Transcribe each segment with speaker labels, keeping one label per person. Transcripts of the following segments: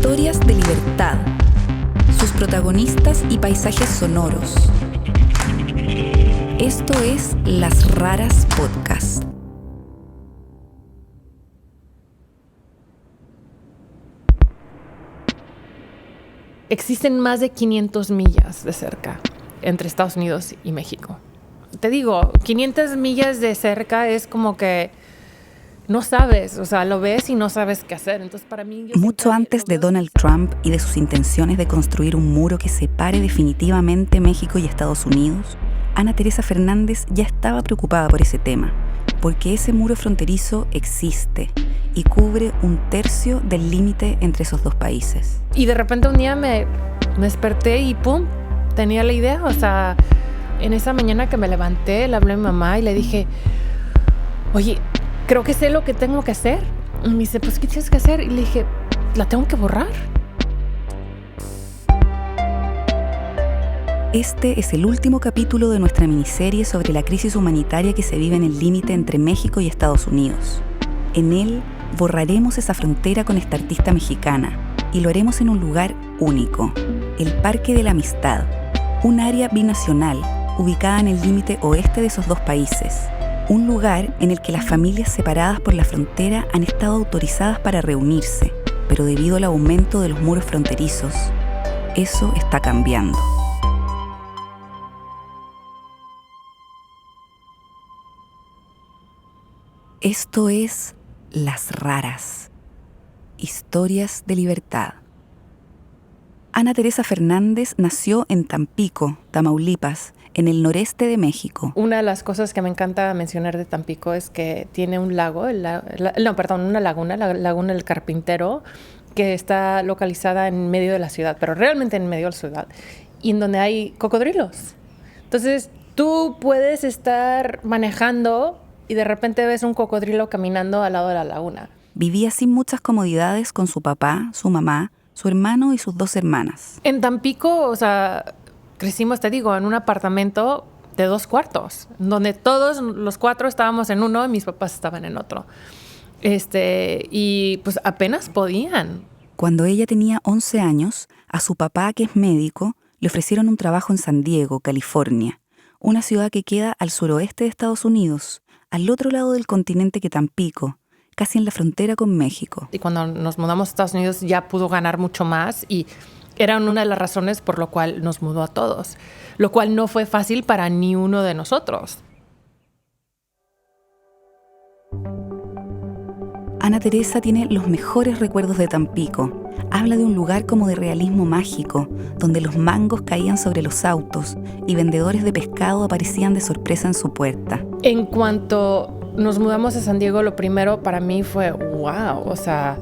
Speaker 1: Historias de libertad, sus protagonistas y paisajes sonoros. Esto es Las Raras Podcast.
Speaker 2: Existen más de 500 millas de cerca entre Estados Unidos y México. Te digo, 500 millas de cerca es como que no sabes, o sea, lo ves y no sabes qué hacer. Entonces, para mí,
Speaker 1: mucho antes de Donald Trump y de sus intenciones de construir un muro que separe definitivamente México y Estados Unidos, Ana Teresa Fernández ya estaba preocupada por ese tema, porque ese muro fronterizo existe y cubre 1/3 del límite entre esos dos países.
Speaker 2: Y de repente un día me desperté y ¡pum! Tenía la idea. O sea, en esa mañana que me levanté, le hablé a mi mamá y le dije, oye, creo que sé lo que tengo que hacer. Y me dice, pues, ¿qué tienes que hacer? Y le dije, la tengo que borrar.
Speaker 1: Este es el último capítulo de nuestra miniserie sobre la crisis humanitaria que se vive en el límite entre México y Estados Unidos. En él borraremos esa frontera con esta artista mexicana y lo haremos en un lugar único, el Parque de la Amistad, un área binacional ubicada en el límite oeste de esos dos países. Un lugar en el que las familias separadas por la frontera han estado autorizadas para reunirse, pero debido al aumento de los muros fronterizos, eso está cambiando. Esto es Las Raras, historias de libertad. Ana Teresa Fernández nació en Tampico, Tamaulipas, en el noreste de México.
Speaker 2: Una de las cosas que me encanta mencionar de Tampico es que tiene un lago, una laguna, la Laguna del Carpintero, que está localizada en medio de la ciudad, pero realmente en medio de la ciudad, y en donde hay cocodrilos. Entonces, tú puedes estar manejando y de repente ves un cocodrilo caminando al lado de la laguna.
Speaker 1: Vivía sin muchas comodidades con su papá, su mamá, su hermano y sus 2 hermanas.
Speaker 2: En Tampico, o sea, crecimos, te digo, en un apartamento de 2 cuartos, donde todos los 4 estábamos en uno y mis papás estaban en otro. Y pues apenas podían.
Speaker 1: Cuando ella tenía 11 años, a su papá, que es médico, le ofrecieron un trabajo en San Diego, California, una ciudad que queda al suroeste de Estados Unidos, al otro lado del continente que Tampico, casi en la frontera con México.
Speaker 2: Y cuando nos mudamos a Estados Unidos ya pudo ganar mucho más y era una de las razones por lo cual nos mudó a todos, lo cual no fue fácil para ni uno de nosotros.
Speaker 1: Ana Teresa tiene los mejores recuerdos de Tampico. Habla de un lugar como de realismo mágico, donde los mangos caían sobre los autos y vendedores de pescado aparecían de sorpresa en su puerta.
Speaker 2: En cuanto nos mudamos a San Diego, lo primero para mí fue wow, o sea,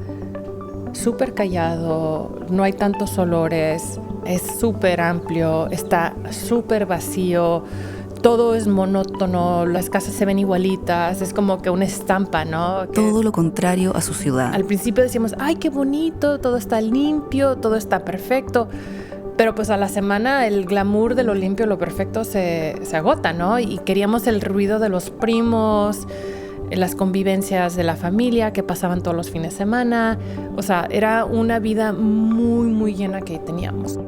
Speaker 2: súper callado, no hay tantos olores, es súper amplio, está súper vacío, todo es monótono, las casas se ven igualitas, es como que una estampa, ¿no?
Speaker 1: Todo lo contrario a su ciudad.
Speaker 2: Al principio decíamos, ay, qué bonito, todo está limpio, todo está perfecto, pero pues a la semana el glamour de lo limpio, lo perfecto se agota, ¿no? Y queríamos el ruido de los primos, las convivencias de la familia que pasaban todos los fines de semana. O sea, era una vida muy, muy llena que teníamos.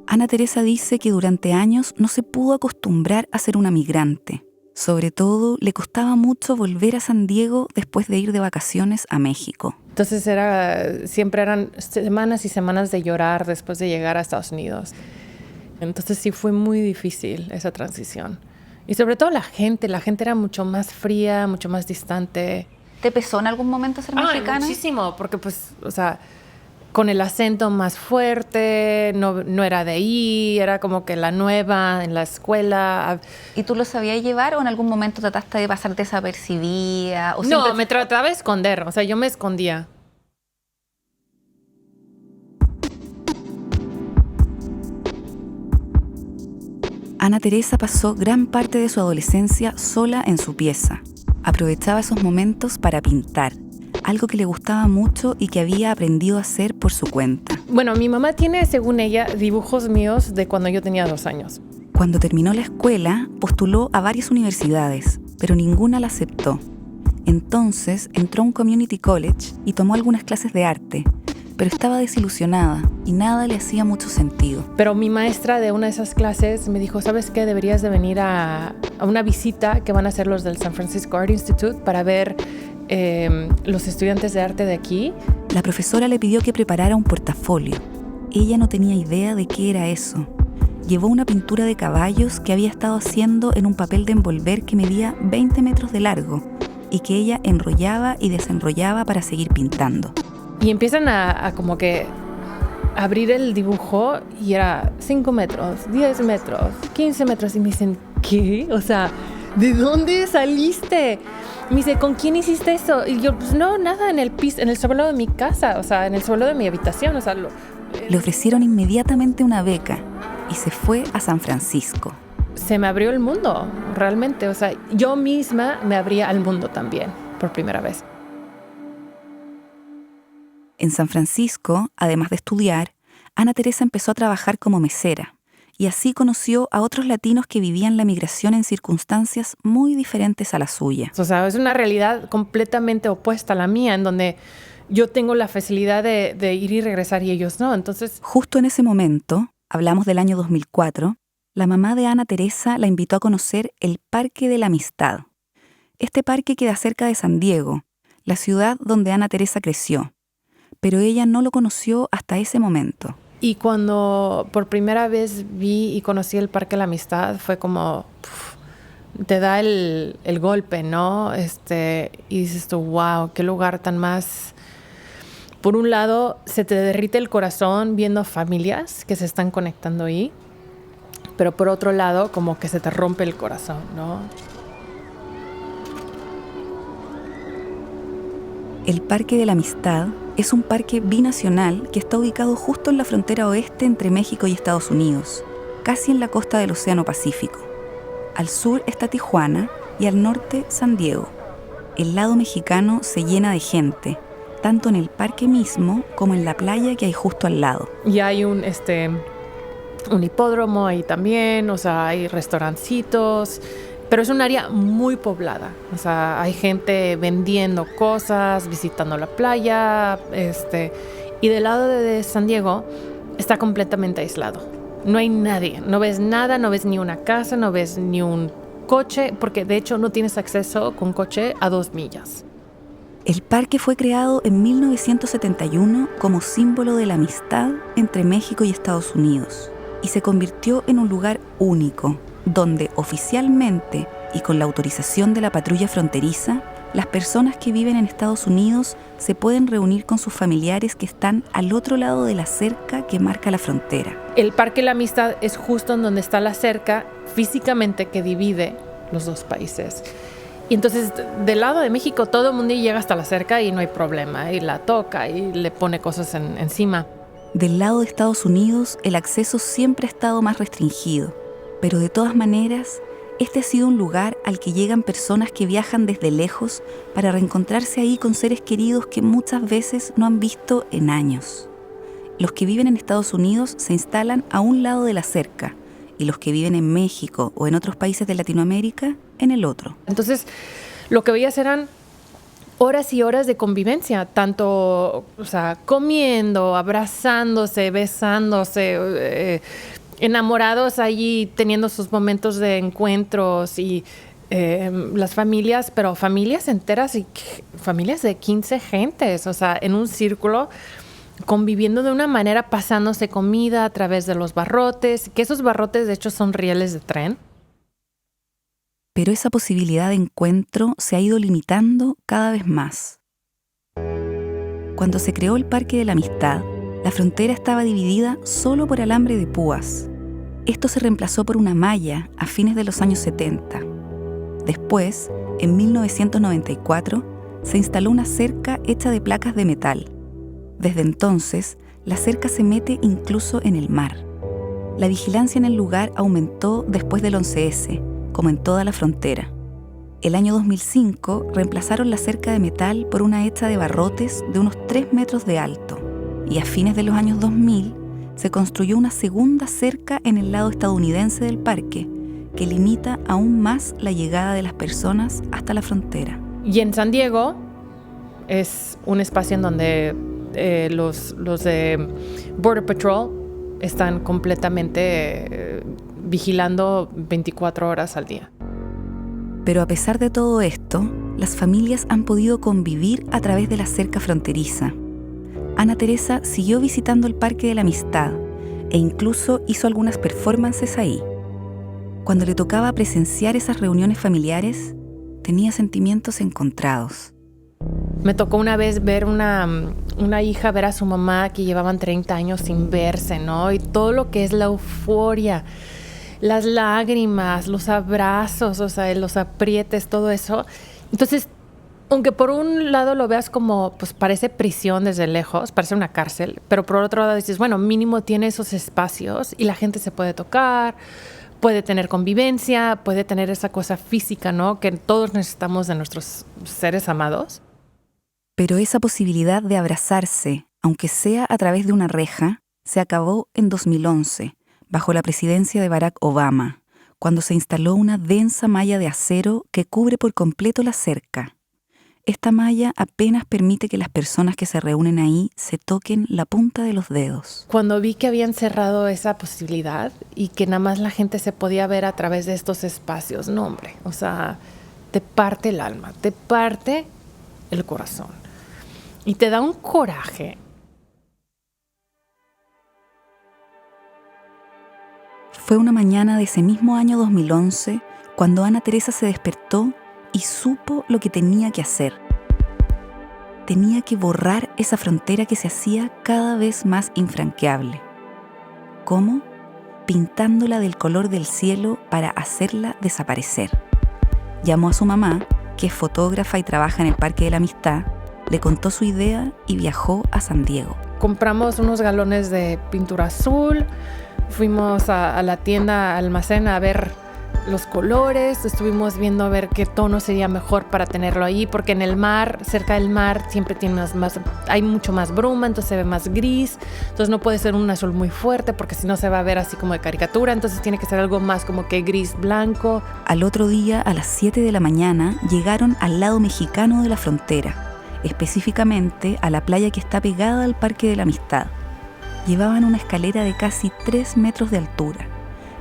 Speaker 1: Ana Teresa dice que durante años no se pudo acostumbrar a ser una migrante. Sobre todo, le costaba mucho volver a San Diego después de ir de vacaciones a México.
Speaker 2: Entonces siempre eran semanas y semanas de llorar después de llegar a Estados Unidos. Entonces sí fue muy difícil esa transición. Y sobre todo la gente era mucho más fría, mucho más distante.
Speaker 3: ¿Te pesó en algún momento ser mexicana?
Speaker 2: Muchísimo, porque pues, o sea, con el acento más fuerte, no era de ahí, era como que la nueva en la escuela.
Speaker 3: ¿Y tú lo sabías llevar o en algún momento trataste de pasar desapercibida? ¿O
Speaker 2: no, me trataba de esconder, o sea, yo me escondía.
Speaker 1: Ana Teresa pasó gran parte de su adolescencia sola en su pieza. Aprovechaba esos momentos para pintar, algo que le gustaba mucho y que había aprendido a hacer por su cuenta.
Speaker 2: Bueno, mi mamá tiene, según ella, dibujos míos de cuando yo tenía 2 años.
Speaker 1: Cuando terminó la escuela, postuló a varias universidades, pero ninguna la aceptó. Entonces entró a un community college y tomó algunas clases de arte, pero estaba desilusionada y nada le hacía mucho sentido.
Speaker 2: Pero mi maestra de una de esas clases me dijo, ¿sabes qué? Deberías de venir a una visita que van a hacer los del San Francisco Art Institute para ver los estudiantes de arte de aquí.
Speaker 1: La profesora le pidió que preparara un portafolio. Ella no tenía idea de qué era eso. Llevó una pintura de caballos que había estado haciendo en un papel de envolver que medía 20 metros de largo y que ella enrollaba y desenrollaba para seguir pintando.
Speaker 2: Y empiezan a como que abrir el dibujo y era 5 metros, 10 metros, 15 metros. Y me dicen, ¿qué? O sea, ¿de dónde saliste? Me dice, ¿con quién hiciste eso? Y yo, pues no, nada, en el piso, en el suelo de mi casa, o sea, en el suelo de mi habitación. O sea,
Speaker 1: Le ofrecieron inmediatamente una beca y se fue a San Francisco.
Speaker 2: Se me abrió el mundo, realmente. O sea, yo misma me abría al mundo también, por primera vez.
Speaker 1: En San Francisco, además de estudiar, Ana Teresa empezó a trabajar como mesera y así conoció a otros latinos que vivían la migración en circunstancias muy diferentes a la suya.
Speaker 2: O sea, es una realidad completamente opuesta a la mía, en donde yo tengo la facilidad de ir y regresar y ellos no. Entonces,
Speaker 1: justo en ese momento, hablamos del año 2004, la mamá de Ana Teresa la invitó a conocer el Parque de la Amistad. Este parque queda cerca de San Diego, la ciudad donde Ana Teresa creció, pero ella no lo conoció hasta ese momento.
Speaker 2: Y cuando por primera vez vi y conocí el Parque de la Amistad, fue como, te da el golpe, ¿no? Y dices tú, wow, qué lugar tan más... Por un lado, se te derrite el corazón viendo familias que se están conectando ahí, pero por otro lado, como que se te rompe el corazón, ¿no?
Speaker 1: El Parque de la Amistad es un parque binacional que está ubicado justo en la frontera oeste entre México y Estados Unidos, casi en la costa del Océano Pacífico. Al sur está Tijuana y al norte San Diego. El lado mexicano se llena de gente, tanto en el parque mismo como en la playa que hay justo al lado.
Speaker 2: Y hay un hipódromo ahí también, o sea, hay restaurancitos, pero es un área muy poblada. O sea, hay gente vendiendo cosas, visitando la playa, y del lado de San Diego está completamente aislado. No hay nadie, no ves nada, no ves ni una casa, no ves ni un coche, porque de hecho no tienes acceso con coche a 2 millas.
Speaker 1: El parque fue creado en 1971 como símbolo de la amistad entre México y Estados Unidos y se convirtió en un lugar único, donde oficialmente y con la autorización de la patrulla fronteriza, las personas que viven en Estados Unidos se pueden reunir con sus familiares que están al otro lado de la cerca que marca la frontera.
Speaker 2: El Parque de la Amistad es justo en donde está la cerca físicamente que divide los dos países. Y entonces, del lado de México, todo el mundo llega hasta la cerca y no hay problema, y la toca y le pone cosas encima.
Speaker 1: Del lado de Estados Unidos, el acceso siempre ha estado más restringido, pero de todas maneras, este ha sido un lugar al que llegan personas que viajan desde lejos para reencontrarse ahí con seres queridos que muchas veces no han visto en años. Los que viven en Estados Unidos se instalan a un lado de la cerca, y los que viven en México o en otros países de Latinoamérica, en el otro.
Speaker 2: Entonces, lo que veías eran horas y horas de convivencia, tanto, o sea, comiendo, abrazándose, besándose, enamorados allí, teniendo sus momentos de encuentros y las familias, pero familias enteras y familias de 15 gentes, o sea, en un círculo, conviviendo de una manera, pasándose comida a través de los barrotes, que esos barrotes de hecho son rieles de tren.
Speaker 1: Pero esa posibilidad de encuentro se ha ido limitando cada vez más. Cuando se creó el Parque de la Amistad, la frontera estaba dividida solo por alambre de púas. Esto se reemplazó por una malla a fines de los años 70. Después, en 1994, se instaló una cerca hecha de placas de metal. Desde entonces, la cerca se mete incluso en el mar. La vigilancia en el lugar aumentó después del 11S, como en toda la frontera. El año 2005 reemplazaron la cerca de metal por una hecha de barrotes de unos 3 metros de alto, y a fines de los años 2000 se construyó una segunda cerca en el lado estadounidense del parque, que limita aún más la llegada de las personas hasta la frontera.
Speaker 2: Y en San Diego es un espacio en donde los de Border Patrol están completamente vigilando 24 horas al día.
Speaker 1: Pero a pesar de todo esto, las familias han podido convivir a través de la cerca fronteriza. Ana Teresa siguió visitando el Parque de la Amistad e incluso hizo algunas performances ahí. Cuando le tocaba presenciar esas reuniones familiares, tenía sentimientos encontrados.
Speaker 2: Me tocó una vez ver una hija ver a su mamá que llevaban 30 años sin verse, ¿no? Y todo lo que es la euforia, las lágrimas, los abrazos, o sea, los aprietes, todo eso. Entonces, aunque por un lado lo veas como, pues parece prisión desde lejos, parece una cárcel, pero por otro lado dices, bueno, mínimo tiene esos espacios y la gente se puede tocar, puede tener convivencia, puede tener esa cosa física, ¿no? Que todos necesitamos de nuestros seres amados.
Speaker 1: Pero esa posibilidad de abrazarse, aunque sea a través de una reja, se acabó en 2011, bajo la presidencia de Barack Obama, cuando se instaló una densa malla de acero que cubre por completo la cerca. Esta malla apenas permite que las personas que se reúnen ahí se toquen la punta de los dedos.
Speaker 2: Cuando vi que habían cerrado esa posibilidad y que nada más la gente se podía ver a través de estos espacios, no hombre, o sea, te parte el alma, te parte el corazón y te da un coraje.
Speaker 1: Fue una mañana de ese mismo año 2011 cuando Ana Teresa se despertó y supo lo que tenía que hacer. Tenía que borrar esa frontera que se hacía cada vez más infranqueable. ¿Cómo? Pintándola del color del cielo para hacerla desaparecer. Llamó a su mamá, que es fotógrafa y trabaja en el Parque de la Amistad, le contó su idea y viajó a San Diego.
Speaker 2: Compramos unos galones de pintura azul, fuimos a la tienda almacén a ver los colores, estuvimos viendo a ver qué tono sería mejor para tenerlo ahí, porque en el mar, cerca del mar, siempre hay mucho más bruma, entonces se ve más gris, entonces no puede ser un azul muy fuerte porque si no se va a ver así como de caricatura, entonces tiene que ser algo más como que gris blanco.
Speaker 1: Al otro día, a las 7 de la mañana, llegaron al lado mexicano de la frontera, específicamente a la playa que está pegada al Parque de la Amistad. Llevaban una escalera de casi 3 metros de altura.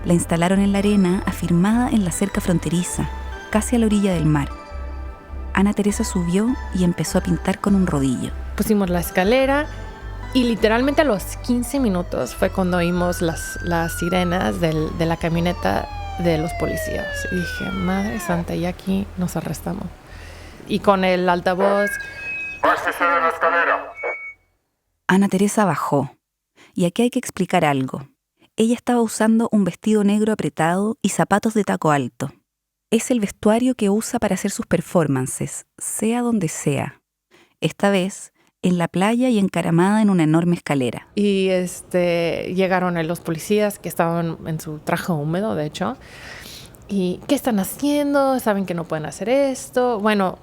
Speaker 1: La instalaron en la arena, afirmada en la cerca fronteriza, casi a la orilla del mar. Ana Teresa subió y empezó a pintar con un rodillo.
Speaker 2: Pusimos la escalera y literalmente a los 15 minutos fue cuando oímos las sirenas de la camioneta de los policías. Y dije, Madre Santa, y aquí nos arrestamos. Y con el altavoz...
Speaker 4: ¡Bájese de la escalera!
Speaker 1: Ana Teresa bajó. Y aquí hay que explicar algo. Ella estaba usando un vestido negro apretado y zapatos de taco alto. Es el vestuario que usa para hacer sus performances, sea donde sea. Esta vez, en la playa y encaramada en una enorme escalera.
Speaker 2: Y llegaron los policías que estaban en su traje húmedo, de hecho. ¿Y qué están haciendo? ¿Saben que no pueden hacer esto? Bueno,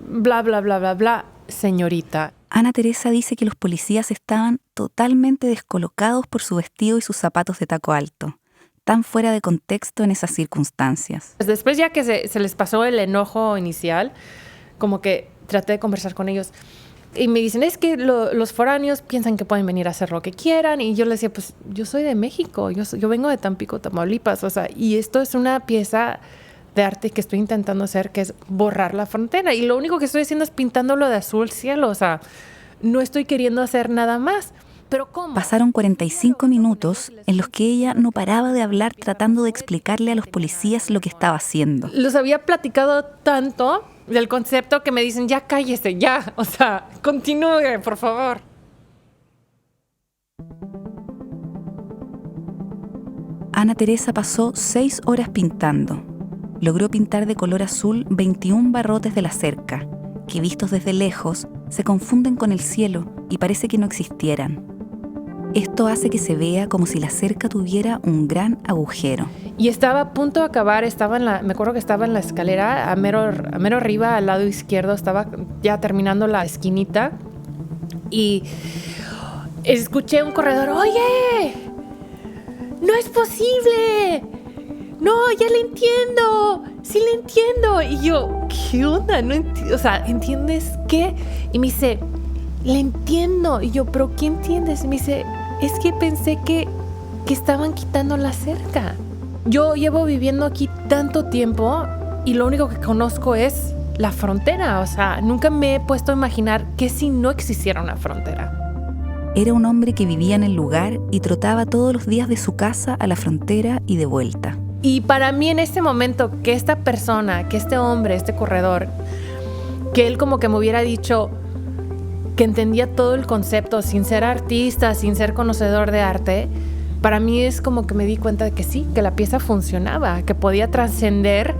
Speaker 2: bla, bla, bla, bla, bla. Señorita.
Speaker 1: Ana Teresa dice que los policías estaban totalmente descolocados por su vestido y sus zapatos de taco alto, tan fuera de contexto en esas circunstancias.
Speaker 2: Después ya que se les pasó el enojo inicial, como que traté de conversar con ellos y me dicen, es que los foráneos piensan que pueden venir a hacer lo que quieran, y yo les decía, pues yo soy de México, yo vengo de Tampico, Tamaulipas, o sea, y esto es una pieza de arte que estoy intentando hacer, que es borrar la frontera, y lo único que estoy haciendo es pintándolo de azul cielo, o sea, no estoy queriendo hacer nada más. ¿Pero cómo?
Speaker 1: Pasaron 45 minutos en los que ella no paraba de hablar tratando de explicarle a los policías lo que estaba haciendo.
Speaker 2: Los había platicado tanto del concepto que me dicen, ya cállese, ya, o sea, continúe, por favor.
Speaker 1: Ana Teresa pasó 6 horas pintando. Logró pintar de color azul 21 barrotes de la cerca, que vistos desde lejos se confunden con el cielo y parece que no existieran. Esto hace que se vea como si la cerca tuviera un gran agujero.
Speaker 2: Y estaba a punto de acabar, me acuerdo que estaba en la escalera, a mero arriba, al lado izquierdo, estaba ya terminando la esquinita y escuché un corredor, ¡oye! ¡No es posible! no, ya le entiendo, sí le entiendo. Y yo, ¿qué onda? No entiendo, o sea, ¿entiendes qué? Y me dice, le entiendo. Y yo, ¿pero qué entiendes? Y me dice, es que pensé que estaban quitando la cerca. Yo llevo viviendo aquí tanto tiempo y lo único que conozco es la frontera. O sea, nunca me he puesto a imaginar que si no existiera una frontera.
Speaker 1: Era un hombre que vivía en el lugar y trotaba todos los días de su casa a la frontera y de vuelta.
Speaker 2: Y para mí en este momento, que esta persona, que este hombre, este corredor, que él como que me hubiera dicho que entendía todo el concepto sin ser artista, sin ser conocedor de arte, para mí es como que me di cuenta de que sí, que la pieza funcionaba, que podía trascender,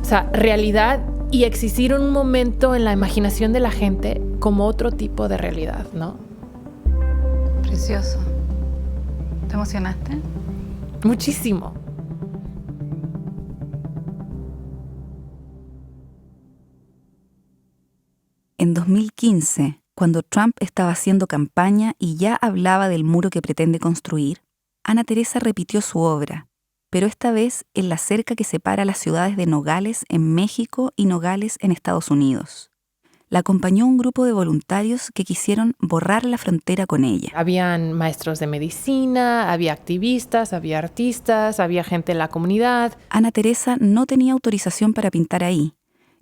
Speaker 2: o sea, realidad y existir un momento en la imaginación de la gente como otro tipo de realidad, ¿no?
Speaker 3: Precioso. ¿Te emocionaste?
Speaker 2: Muchísimo.
Speaker 1: En 2015, cuando Trump estaba haciendo campaña y ya hablaba del muro que pretende construir, Ana Teresa repitió su obra, pero esta vez en la cerca que separa las ciudades de Nogales en México y Nogales en Estados Unidos. La acompañó un grupo de voluntarios que quisieron borrar la frontera con ella.
Speaker 2: Habían maestros de medicina, había activistas, había artistas, había gente en la comunidad.
Speaker 1: Ana Teresa no tenía autorización para pintar ahí,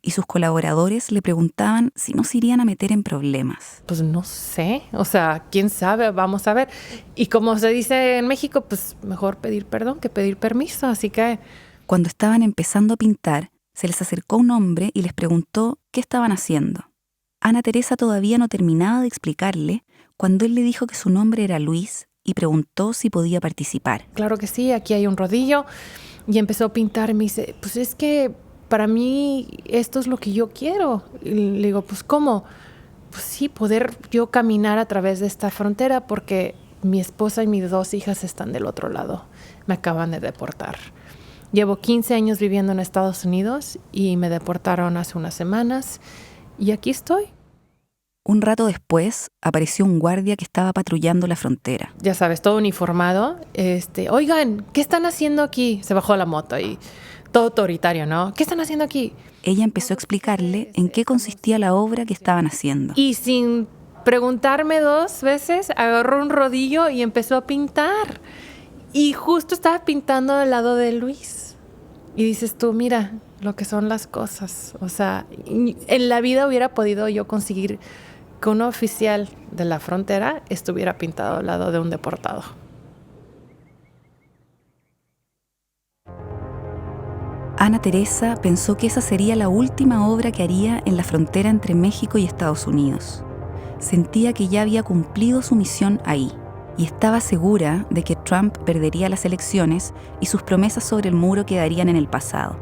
Speaker 1: y sus colaboradores le preguntaban si no se irían a meter en problemas.
Speaker 2: Pues no sé, o sea, quién sabe, vamos a ver. Y como se dice en México, pues mejor pedir perdón que pedir permiso, así que...
Speaker 1: Cuando estaban empezando a pintar, se les acercó un hombre y les preguntó qué estaban haciendo. Ana Teresa todavía no terminaba de explicarle cuando él le dijo que su nombre era Luis y preguntó si podía participar.
Speaker 2: Claro que sí, aquí hay un rodillo. Y empezó a pintar y me dice, pues es que para mí esto es lo que yo quiero. Y le digo, pues ¿cómo? Pues sí, poder yo caminar a través de esta frontera porque mi esposa y mis 2 hijas están del otro lado. Me acaban de deportar. Llevo 15 años viviendo en Estados Unidos y me deportaron hace unas semanas y aquí estoy.
Speaker 1: Un rato después apareció un guardia que estaba patrullando la frontera.
Speaker 2: Ya sabes, todo uniformado. Oigan, ¿qué están haciendo aquí? Se bajó la moto y todo autoritario, ¿no? ¿Qué están haciendo aquí?
Speaker 1: Ella empezó a explicarle en qué consistía la obra que estaban haciendo.
Speaker 2: Y sin preguntarme 2 veces, agarró un rodillo y empezó a pintar. Y justo estaba pintando al lado de Luis. Y dices tú, mira lo que son las cosas. O sea, en la vida hubiera podido yo conseguir que un oficial de la frontera estuviera pintado al lado de un deportado.
Speaker 1: Ana Teresa pensó que esa sería la última obra que haría en la frontera entre México y Estados Unidos. Sentía que ya había cumplido su misión ahí y estaba segura de que Trump perdería las elecciones y sus promesas sobre el muro quedarían en el pasado.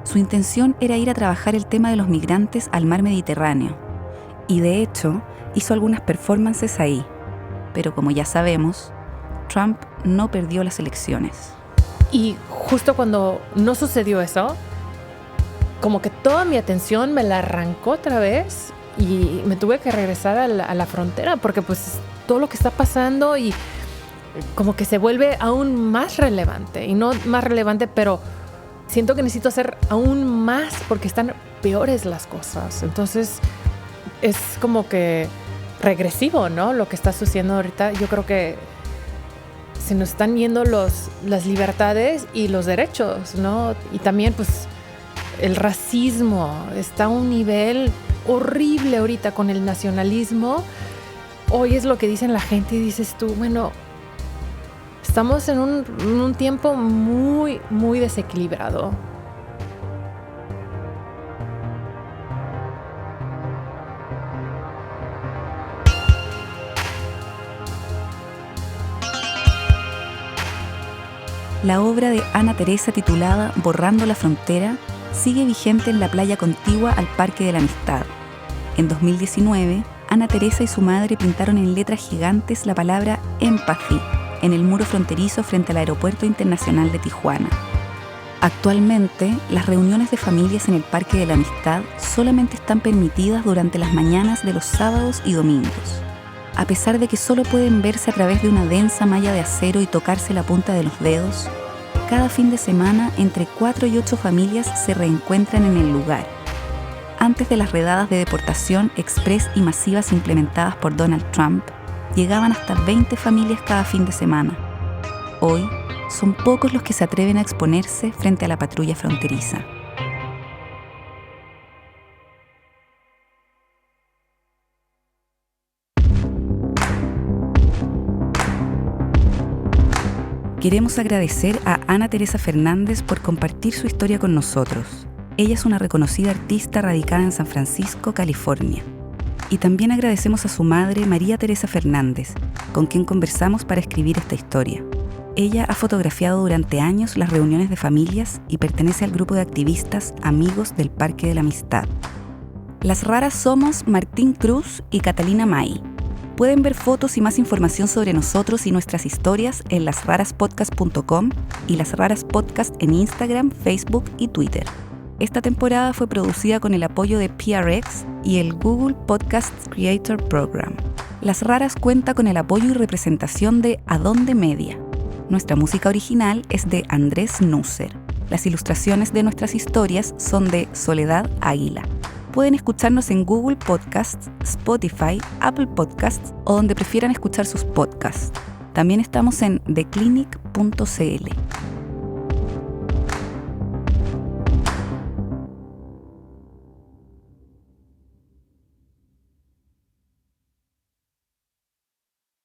Speaker 1: Su intención era ir a trabajar el tema de los migrantes al mar Mediterráneo y de hecho hizo algunas performances ahí, pero como ya sabemos, Trump no perdió las elecciones.
Speaker 2: Y justo cuando no sucedió eso, como que toda mi atención me la arrancó otra vez y me tuve que regresar a la frontera porque pues todo lo que está pasando y como que se vuelve aún más relevante. Y no más relevante, pero siento que necesito hacer aún más porque están peores las cosas. Entonces es como que regresivo, ¿no? Lo que está sucediendo ahorita. Yo creo que se nos están yendo las libertades y los derechos, ¿no? Y también, pues, el racismo está a un nivel horrible ahorita con el nacionalismo. Hoy es lo que dicen la gente y dices tú, bueno, estamos en un tiempo muy, muy desequilibrado.
Speaker 1: La obra de Ana Teresa titulada Borrando la Frontera sigue vigente en la playa contigua al Parque de la Amistad. En 2019, Ana Teresa y su madre pintaron en letras gigantes la palabra Empathy en el muro fronterizo frente al Aeropuerto Internacional de Tijuana. Actualmente, las reuniones de familias en el Parque de la Amistad solamente están permitidas durante las mañanas de los sábados y domingos. A pesar de que solo pueden verse a través de una densa malla de acero y tocarse la punta de los dedos, Cada fin de semana, entre 4 y 8 familias se reencuentran en el lugar. Antes de las redadas de deportación express y masivas implementadas por Donald Trump, llegaban hasta 20 familias cada fin de semana. Hoy, son pocos los que se atreven a exponerse frente a la patrulla fronteriza. Queremos agradecer a Ana Teresa Fernández por compartir su historia con nosotros. Ella es una reconocida artista radicada en San Francisco, California. Y también agradecemos a su madre, María Teresa Fernández, con quien conversamos para escribir esta historia. Ella ha fotografiado durante años las reuniones de familias y pertenece al grupo de activistas Amigos del Parque de la Amistad. Las raras somos Martín Cruz y Catalina May. Pueden ver fotos y más información sobre nosotros y nuestras historias en lasraraspodcast.com y Las Raras Podcast en Instagram, Facebook y Twitter. Esta temporada fue producida con el apoyo de PRX y el Google Podcasts Creator Program. Las Raras cuenta con el apoyo y representación de Adonde Media. Nuestra música original es de Andrés Nusser. Las ilustraciones de nuestras historias son de Soledad Águila. Pueden escucharnos en Google Podcasts, Spotify, Apple Podcasts o donde prefieran escuchar sus podcasts. También estamos en theclinic.cl.